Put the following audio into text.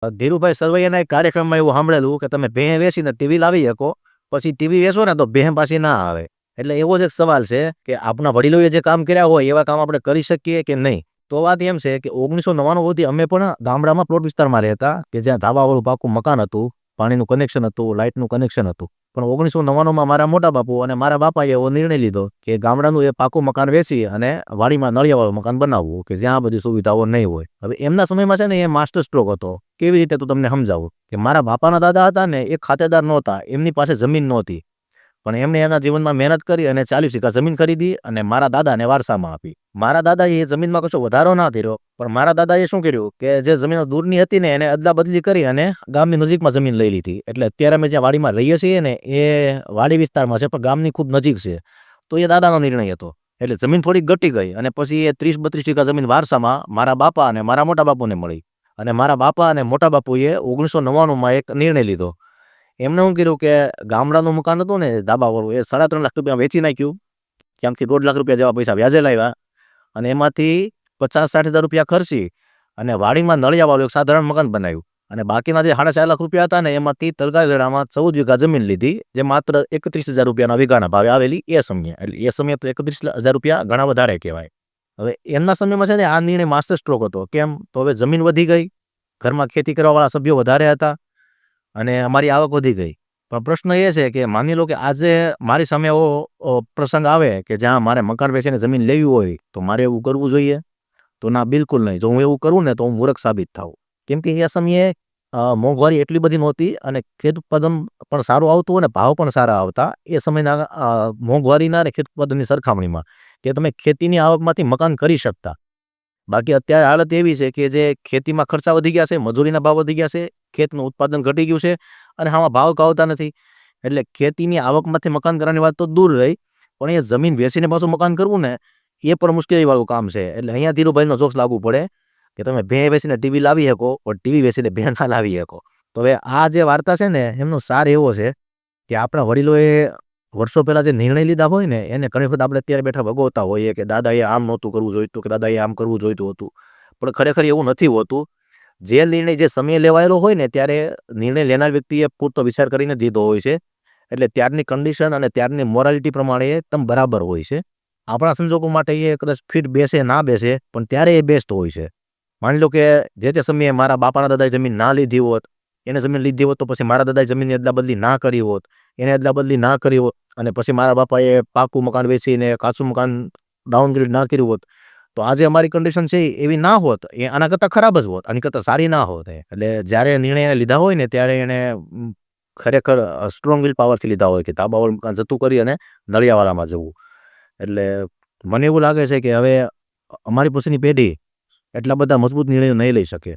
ધીરુભાઈ સરવૈયાના એક કાર્યક્રમમાં એવું સાંભળેલું કે તમે ભેં વેચીને ટીવી લાવી શકો, પછી ટીવી વેચો ને તો ભેં પાછી ના આવે. એટલે એવો જ એક સવાલ છે કે આપણા વડીલોએ જે કામ કર્યા હોય એવા કામ આપણે કરી શકીએ કે નહીં? તો વાત એમ છે કે 1999 સુધી અમે પણ ગામડામાં પ્લોટ વિસ્તારમાં રહેતા કે જ્યાં ધાબાવાળું પાકું મકાન હતું, પાણીનું કનેક્શન હતું, લાઇટનું કનેક્શન હતું. પણ 1999માં મારા મોટા બાપુ અને મારા બાપાએ એવો નિર્ણય લીધો કે ગામડાનું એ પાકું મકાન વેચી અને વાડીમાં નળિયાવાળું મકાન બનાવવું કે જ્યાં આ બધી સુવિધાઓ નહીં હોય. હવે એમના સમયમાં છે ને એ માસ્ટર સ્ટ્રોક હતો. કેવી રીતે તો તમને સમજાવું કે મારા બાપાના દાદા હતા ને એ ખાતેદાર નહોતા, એમની પાસે જમીન નહોતી, પણ એમને એના જીવનમાં મહેનત કરી અને 40 વીઘા જમીન ખરીદી અને મારા દાદાને વારસામાં આપી. મારા દાદાએ એ જમીનમાં કશો વધારો ના કર્યો, પણ મારા દાદાએ શું કર્યું કે જે જમીનો દૂરની હતી ને એને અદલા બદલી કરી અને ગામની નજીકમાં જમીન લઈ લીધી. એટલે અત્યારે અમે જ્યાં વાડીમાં રહીએ છીએ ને એ વાડી વિસ્તારમાં છે, પણ ગામની ખૂબ નજીક છે. તો એ દાદાનો નિર્ણય હતો. એટલે જમીન થોડી ઘટી ગઈ અને પછી એ 30-32 વીઘા જમીન વારસામાં મારા બાપા અને મારા મોટા બાપુને મળી. અને મારા બાપા અને મોટા બાપુએ 1999માં એક નિર્ણય લીધો. એમને શું કર્યું કે ગામડાનું મકાન હતું ને ધાબાવાળું, એ 3.5 લાખ રૂપિયા વેચી નાખ્યું. ક્યાંકથી 1.5 લાખ રૂપિયા જેવા પૈસા વ્યાજે લાવ્યા અને એમાંથી 50-60 હજાર રૂપિયા ખર્ચી અને વાડીમાં નળિયાવાળું એક સાધારણ મકાન બનાવ્યું. અને બાકીના જે 4.5 લાખ રૂપિયા હતા ને એમાંથી તરગાગેડામાં 14 વીઘા જમીન લીધી, જે માત્ર 31,000 રૂપિયાના વીઘાના ભાવે આવેલી એ સમયે. એટલે એ સમયે તો 31,000 રૂપિયા ઘણા વધારે કહેવાય. હવે એમના સમયમાં છે ને આ નિર્ણય માસ્ટર સ્ટ્રોક હતો. કેમ? તો હવે જમીન વધી ગઈ, ઘરમાં ખેતી કરવાવાળા સભ્યો વધારે હતા અને અમારી આવક વધી ગઈ. પણ પ્રશ્ન એ છે કે માની લો કે આજે મારી સામે એવો પ્રસંગ આવે કે જ્યાં મારે મકાન વેચીને જમીન લેવી હોય, તો મારે એવું કરવું જોઈએ? તો ના, બિલકુલ નહીં. જો હું એવું કરું ને તો હું મૂર્ખ સાબિત થાઉં. કેમ કે એ સમયે મોંઘવારી એટલી બધી નહોતી અને ખેત ઉત્પાદન પણ સારું આવતું અને ભાવ પણ સારા આવતા એ સમયના મોંઘવારીના અને ખેત ઉત્પાદનની સરખામણીમાં, કે તમે ખેતીની આવકમાંથી મકાન કરી શકતા. બાકી અત્યારે હાલત એવી છે કે જે ખેતીમાં ખર્ચા વધી ગયા છે, મજૂરીના ભાવ વધી ગયા છે, ખેતનું ઉત્પાદન ઘટી ગયું છે અને આમાં ભાવ આવતા નથી. એટલે ખેતીની આવકમાંથી મકાન કરવાની વાત તો દૂર રહી, પણ એ જમીન વેચીને પાછું મકાન કરવું ને એ પણ મુશ્કેલીવાળું કામ છે. એટલે અહીંયા ધીરુભાઈનો જોક્સ લાગુ પડે કે તમે ભેં વેચીને ટીવી લાવી શકો, પણ ટીવી વેચીને ભેં ના લાવી શકો. તો હવે આ જે વાર્તા છે ને એમનો સાર એવો છે કે આપણા વડીલોએ વર્ષો પહેલાં જે નિર્ણય લીધા હોય ને એને ઘણી વખત આપણે અત્યારે બેઠા ભોગવતા હોઈએ કે દાદાએ આમ નહોતું કરવું જોઈતું, કે દાદાએ આમ કરવું જોઈતું હતું. પણ ખરેખર એવું નથી હોતું. જે નિર્ણય જે સમયે લેવાયેલો હોય ને ત્યારે નિર્ણય લેનાર વ્યક્તિએ પૂરતો વિચાર કરીને દીધો હોય છે. એટલે ત્યારની કન્ડિશન અને ત્યારની મોરાલિટી પ્રમાણે એ તમ બરાબર હોય છે. આપણા સંજોગો માટે એ કદાચ ફિટ બેસે ના બેસે, પણ ત્યારે એ બેસ્ટ હોય છે. માની લો કે જે તે સમયે મારા બાપાના દાદાએ જમીન ના લીધી હોત, એને જમીન લીધી હોત તો પછી મારા દાદાએ જમીનની અદલા બદલી ના કરી હોત, એને અદલા બદલી ના કરી હોત અને પછી મારા બાપાએ પાકું મકાન વેચીને કાચું મકાન ડાઉનગ્રેડ ના કર્યું હોત, તો આજે અમારી કન્ડિશન છે એવી ના હોત. એ આના કરતાં ખરાબ જ હોત, આની કરતાં સારી ના હોત. એટલે જ્યારે નિર્ણય લીધા હોય ને ત્યારે એને ખરેખર સ્ટ્રોંગ વિલ પાવરથી લીધા હોય કે ધાબાવાળું મકાન જતું કરી અને નળિયાવાળામાં જવું. એટલે મને એવું લાગે છે કે હવે અમારી પછીની પેઢી એટલા બધા મજબૂત નિર્ણયો નહીં લઈ શકે.